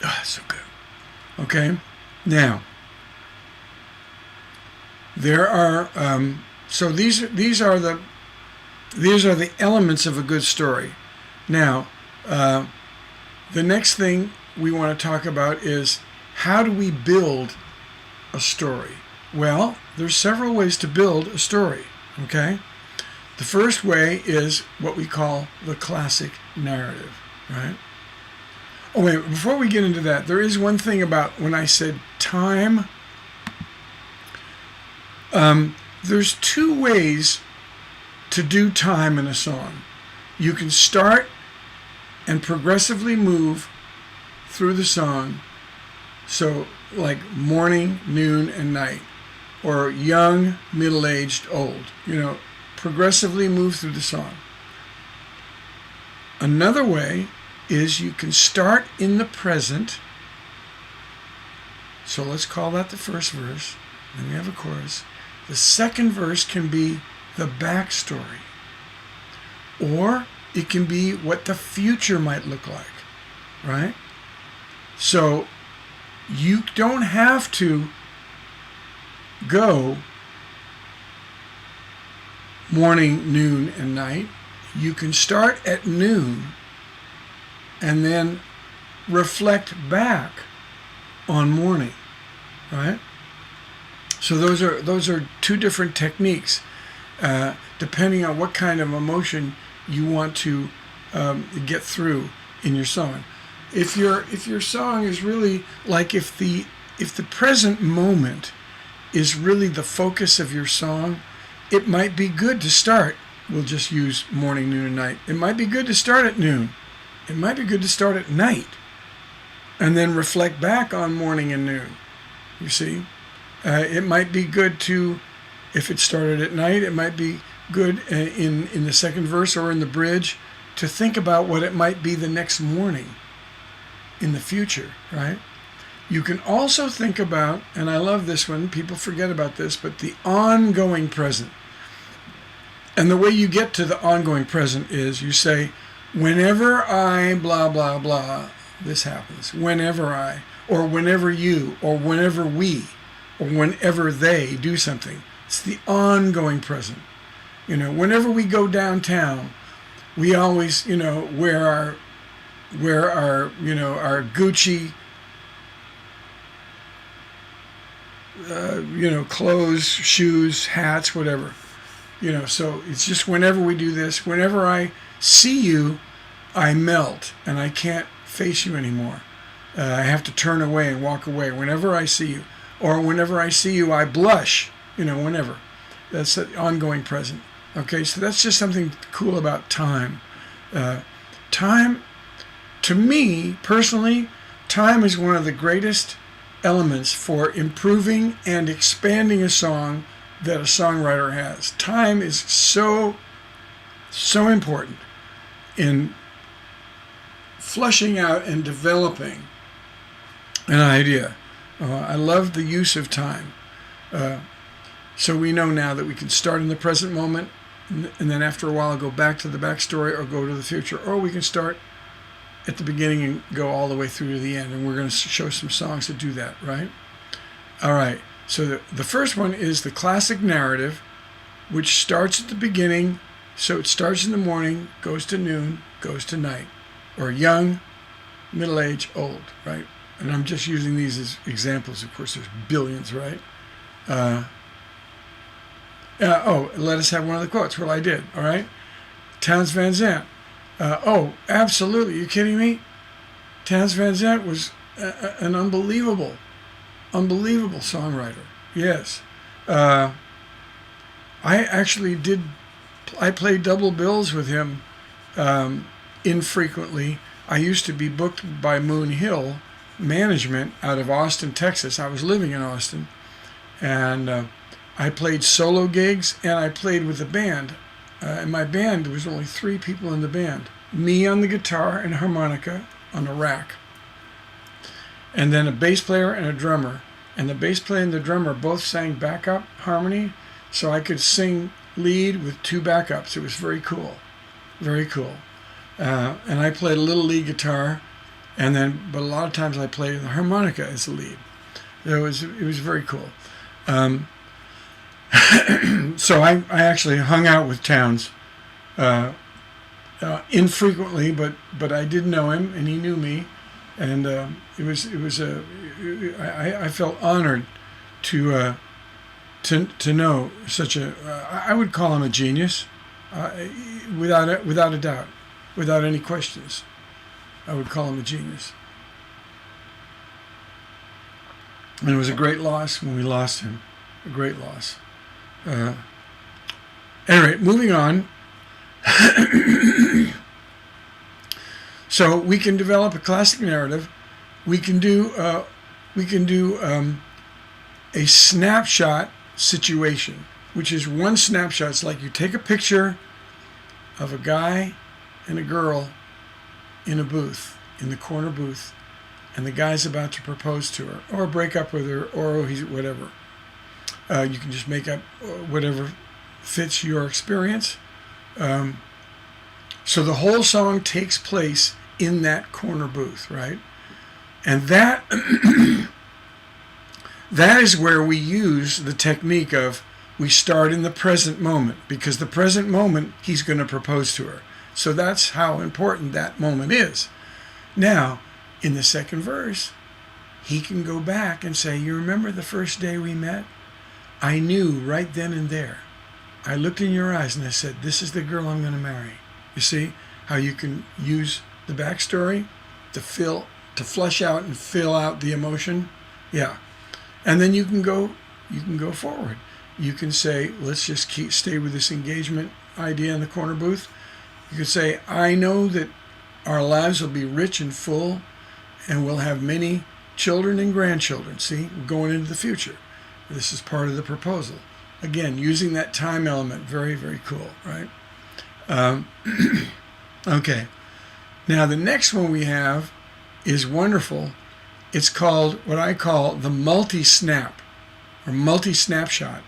That's so good. Okay, now there are so these are the elements of a good story. Now, the next thing we want to talk about is, how do we build a story? Well, there's several ways to build a story, okay? The first way is what we call the classic narrative, right? Oh, wait, before we get into that, there is one thing about when I said time. There's two ways to do time in a song. You can start and progressively move through the song. So like morning, noon, and night, or young, middle-aged, old, progressively move through the song. Another way is you can start in the present. So let's call that the first verse. Then we have a chorus. The second verse can be the backstory, or it can be what the future might look like, right? So you don't have to go morning, noon, and night. You can start at noon and then reflect back on morning, right? So those are two different techniques, depending on what kind of emotion you want to get through in your song. If your song is really like if the present moment is really the focus of your song, it might be good to start. We'll just use morning, noon, and night. It might be good to start at noon. It might be good to start at night, and then reflect back on morning and noon. You see, it might be good to, if it started at night, it might be good in the second verse or in the bridge to think about what it might be the next morning in the future, right? You can also think about, and I love this one, people forget about this, but the ongoing present. And the way you get to the ongoing present is you say, whenever I blah, blah, blah, this happens. Whenever I, or whenever you, or whenever we, or whenever they do something. It's the ongoing present. You know, whenever we go downtown, we always, you know, wear our our Gucci, clothes, shoes, hats, whatever. You know, so it's just whenever we do this, whenever I see you, I melt and I can't face you anymore. I have to turn away and walk away whenever I see you. Or whenever I see you, I blush, you know, whenever. That's the ongoing present. Okay, so that's just something cool about time. Time, to me, personally, time is one of the greatest elements for improving and expanding a song that a songwriter has. Time is so important in fleshing out and developing an idea. I love the use of time. So we know now that we can start in the present moment, and then after a while go back to the backstory or go to the future, or we can start at the beginning and go all the way through to the end, and we're going to show some songs that do that, right? All right, so the first one is the classic narrative, which starts at the beginning, so it starts in the morning, goes to noon, goes to night, or young, middle age, old, right? And I'm just using these as examples. Of course, there's billions, right? Let us have one of the quotes. Well, I did, all right? Townes Van Zandt. Absolutely. You kidding me? Townes Van Zandt was an unbelievable songwriter. Yes. I played double bills with him infrequently. I used to be booked by Moon Hill Management out of Austin, Texas. I was living in Austin. And I played solo gigs, and I played with a band. In my band, there was only 3 people in the band. Me on the guitar and harmonica on a rack. And then a bass player and a drummer. And the bass player and the drummer both sang backup harmony, so I could sing lead with 2 backups. It was very cool. Very cool. And I played a little lead guitar, but a lot of times I played the harmonica as the lead. It was very cool. So I actually hung out with Townes infrequently, but I did know him and he knew me, and I felt honored to know such a I would call him a genius, without a doubt, without any questions. I would call him a genius. And it was a great loss when we lost him. A great loss. Anyway, moving on. So we can develop a classic narrative. We can do a snapshot situation, which is one snapshot. It's like you take a picture of a guy and a girl in a booth, in the corner booth, and the guy's about to propose to her, or break up with her, or he's whatever. You can just make up whatever fits your experience. So the whole song takes place in that corner booth, right? And that is where we use the technique of we start in the present moment, because the present moment he's going to propose to her. So that's how important that moment is. Now, in the second verse, he can go back and say, you remember the first day we met? I knew right then and there. I looked in your eyes and I said, this is the girl I'm going to marry. You see how you can use the backstory to flesh out and fill out the emotion? Yeah. And then you can go forward. You can say, let's just stay with this engagement idea in the corner booth. You could say, I know that our lives will be rich and full and we'll have many children and grandchildren. See, we're going into the future. This is part of the proposal. Again, using that time element, very, very cool, right? Okay. Now, the next one we have is wonderful. It's called what I call the multi-snap or multi-snapshot,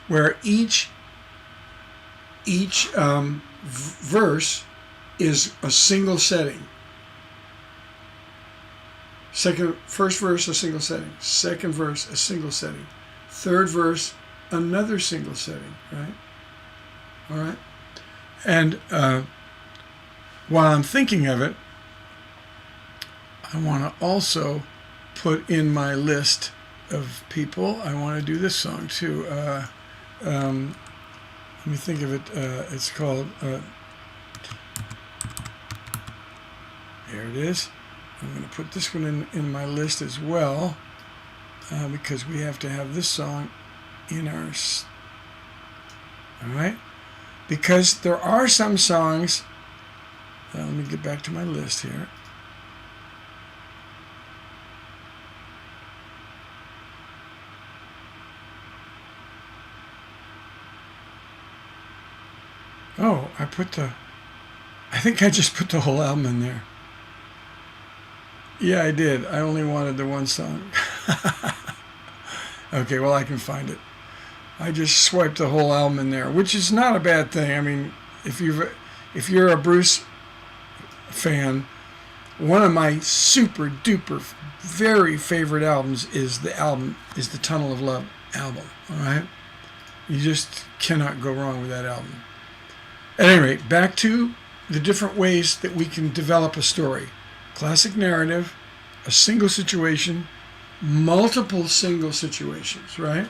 where each verse is a single setting. First verse, a single setting. Second verse, a single setting. Third verse, another single setting, right? All right? And while I'm thinking of it, I want to also put in my list of people, I want to do this song too. Let me think of it. It's called, here it is. I'm going to put this one in my list as well, because we have to have this song in our, all right? Because there are some songs, let me get back to my list here. Oh, I think I just put the whole album in there. Yeah, I did. I only wanted the one song. Okay, well, I can find it. I just swiped the whole album in there, which is not a bad thing. I mean, if you're a Bruce fan, one of my super duper very favorite albums is the Tunnel of Love album. All right, you just cannot go wrong with that album. At any rate, back to the different ways that we can develop a story. Classic narrative, a single situation, multiple single situations, right?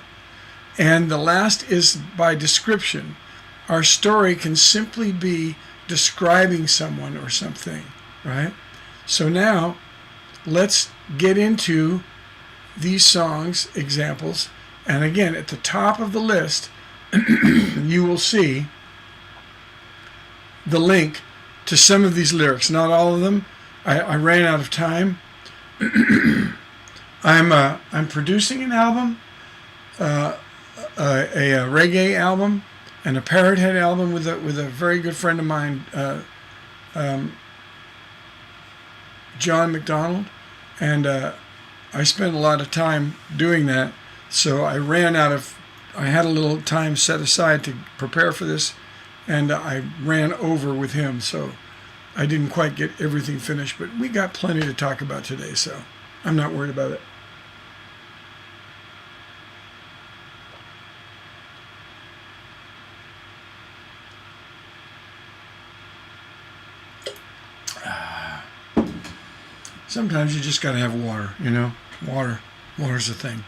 And the last is by description. Our story can simply be describing someone or something, right? So now, let's get into these songs, examples. And again, at the top of the list, you will see the link to some of these lyrics, not all of them. I ran out of time. I'm producing an album, a reggae album, and a Parrot Head album with a very good friend of mine, John McDonald, and I spent a lot of time doing that. So I had a little time set aside to prepare for this, and I ran over with him, so I didn't quite get everything finished, but we got plenty to talk about today, so I'm not worried about it. Sometimes you just got to have water, you know? Water's a thing.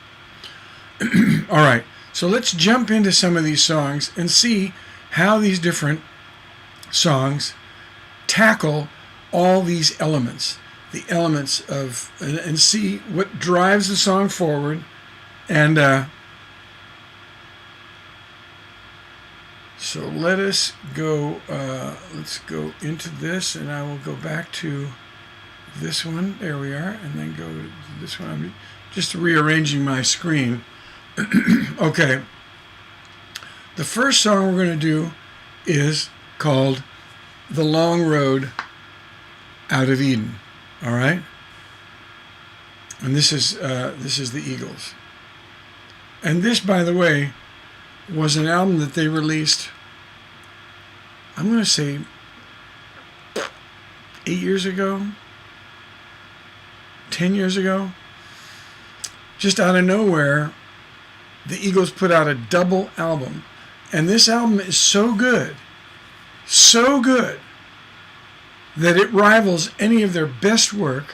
All right, so let's jump into some of these songs and see how these different songs tackle all these elements, the elements of, and see what drives the song forward. And so let us go, let's go into this, and I will go back to this one. There we are, and then go to this one. I'm just rearranging my screen. Okay. The first song we're going to do is called The Long Road Out of Eden. All right? And this is the Eagles. And this, by the way, was an album that they released, I'm going to say 8 years ago, 10 years ago. Just out of nowhere, the Eagles put out a double album. And this album is so good, that it rivals any of their best work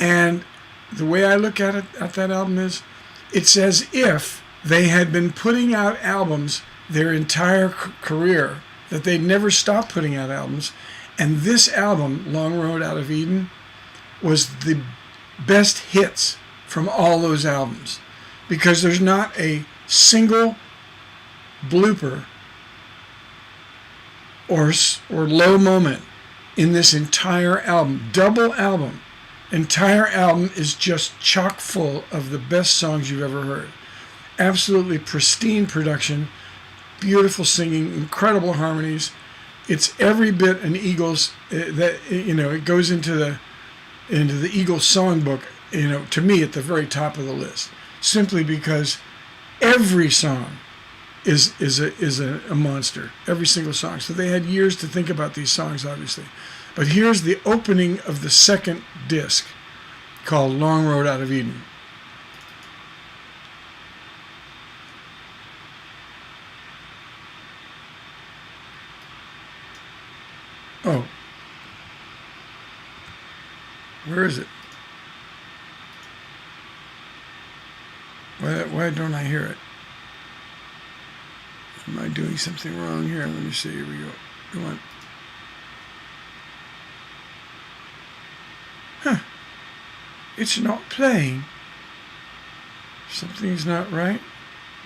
And the way I look at it, at that album is, it's as if they had been putting out albums their entire career, that they'd never stopped putting out albums. And this album, Long Road Out of Eden, was the best hits from all those albums, because there's not a single blooper or low moment in this entire album. Double album. Entire album is just chock full of the best songs you've ever heard. Absolutely pristine production, beautiful singing, incredible harmonies. It's every bit an Eagles that, you know, it goes into the Eagles songbook, you know, to me at the very top of the list, simply because every song is a monster, every single song. So they had years to think about these songs, obviously. But here's the opening of the second disc, called Long Road Out of Eden. Oh, where is it? Why don't I hear it? Am I doing something wrong here? Let me see. Here we go. Come on. Huh. It's not playing. Something's not right.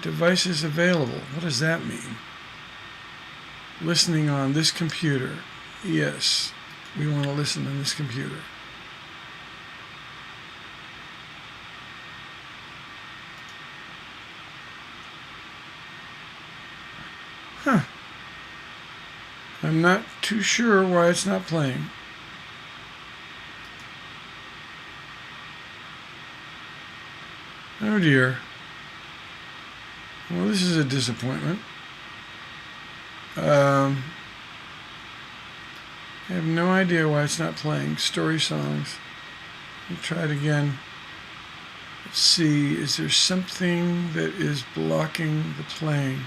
Devices available. What does that mean? Listening on this computer. Yes, we want to listen on this computer. Huh. I'm not too sure why it's not playing. Oh dear. Well, this is a disappointment. I have no idea why it's not playing. Story songs. Let me try it again. Let's see. Is there something that is blocking the playing?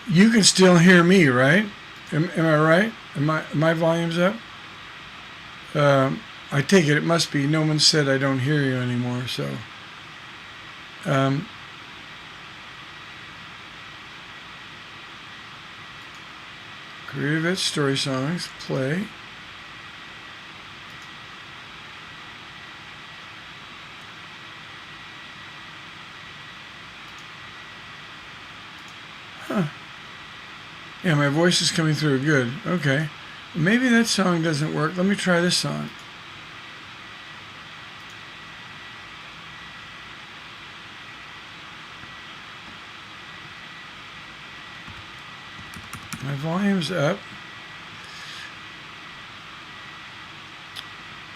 You can still hear me, right? Am I right? My volume's up? I take it must be. No one said I don't hear you anymore, so. CreatiVets story songs, play. Huh. Yeah, my voice is coming through good. Okay. Maybe that song doesn't work. Let me try this song. My volume's up.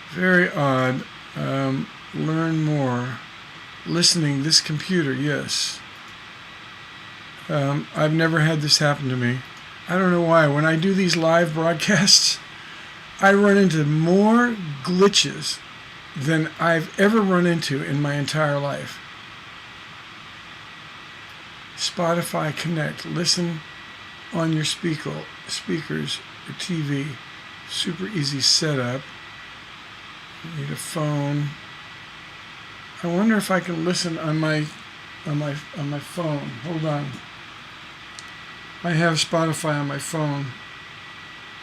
Very odd. Learn more. Listening, this computer, yes. I've never had this happen to me. I don't know why. When I do these live broadcasts, I run into more glitches than I've ever run into in my entire life. Spotify Connect. Listen on your speakers, your TV. Super easy setup. You need a phone. I wonder if I can listen on my phone. Hold on. I have Spotify on my phone.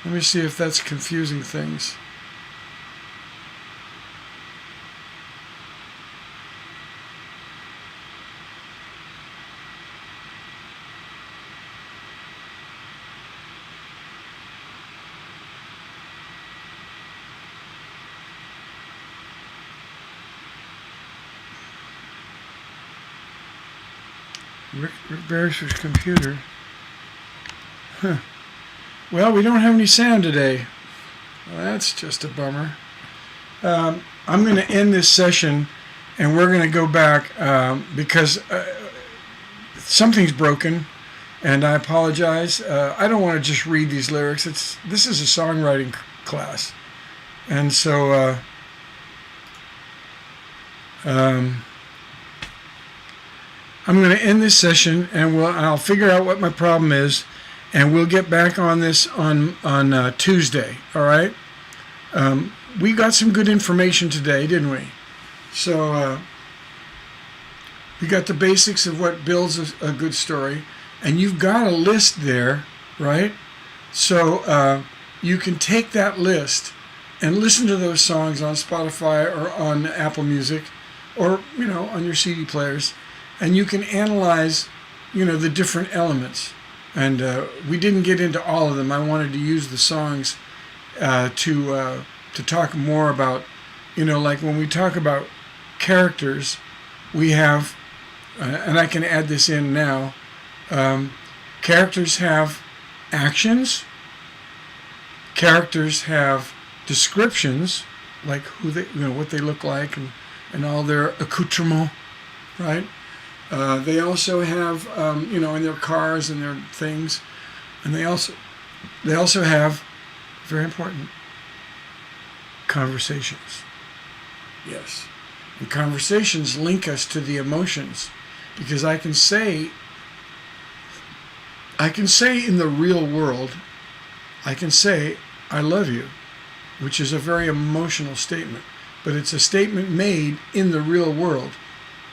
Let me see if that's confusing things. Rick Beresford's computer. Huh. Well, we don't have any sound today. Well, that's just a bummer. I'm going to end this session, and we're going to go back because something's broken, and I apologize. I don't want to just read these lyrics. This is a songwriting class, and so I'm going to end this session, and I'll figure out what my problem is, and we'll get back on this on Tuesday. All right. We got some good information today, didn't we? So we got the basics of what builds a good story, and you've got a list there, right? So you can take that list and listen to those songs on Spotify or on Apple Music, or on your CD players, and you can analyze the different elements. And we didn't get into all of them. I wanted to use the songs to talk more about, like when we talk about characters, we have, and I can add this in now, characters have actions, characters have descriptions, like who they, what they look like, and all their accoutrements, right? They also have, in their cars and their things, and they also have, very important, conversations. Yes, and conversations link us to the emotions, because I can say in the real world, I can say I love you, which is a very emotional statement, but it's a statement made in the real world.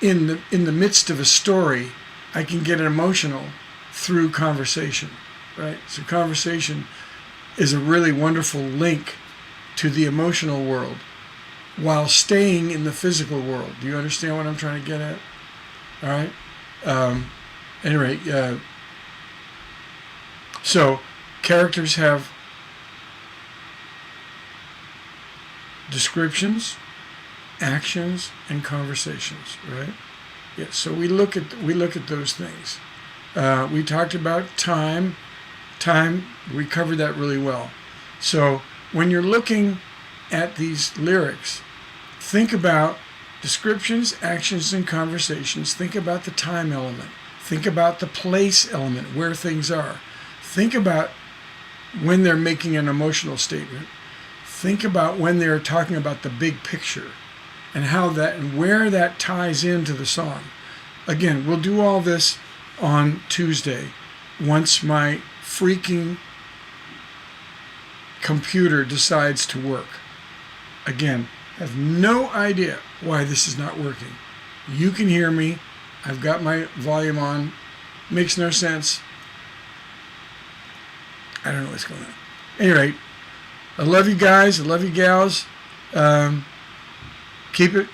In the midst of a story, I can get emotional through conversation, right? So conversation is a really wonderful link to the emotional world while staying in the physical world. Do you understand what I'm trying to get at? All right. Anyway, so characters have descriptions, actions, and conversations, right? Yeah. So we look at those things. We talked about time. We covered that really well. So when you're looking at these lyrics, think about descriptions, actions, and conversations. Think about the time element. Think about the place element, where things are. Think about when they're making an emotional statement. Think about when they're talking about the big picture and how that and where that ties into the song. Again, we'll do all this on Tuesday once my freaking computer decides to work. Again, I have no idea why this is not working. You can hear me. I've got my volume on. Makes no sense. I don't know what's going on. Anyway, I love you guys. I love you gals. Keep it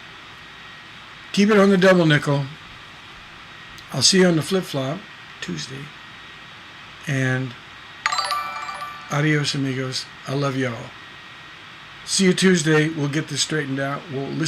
on the double nickel. I'll see you on the flip-flop Tuesday. And adios, amigos. I love y'all. See you Tuesday. We'll get this straightened out. We'll listen.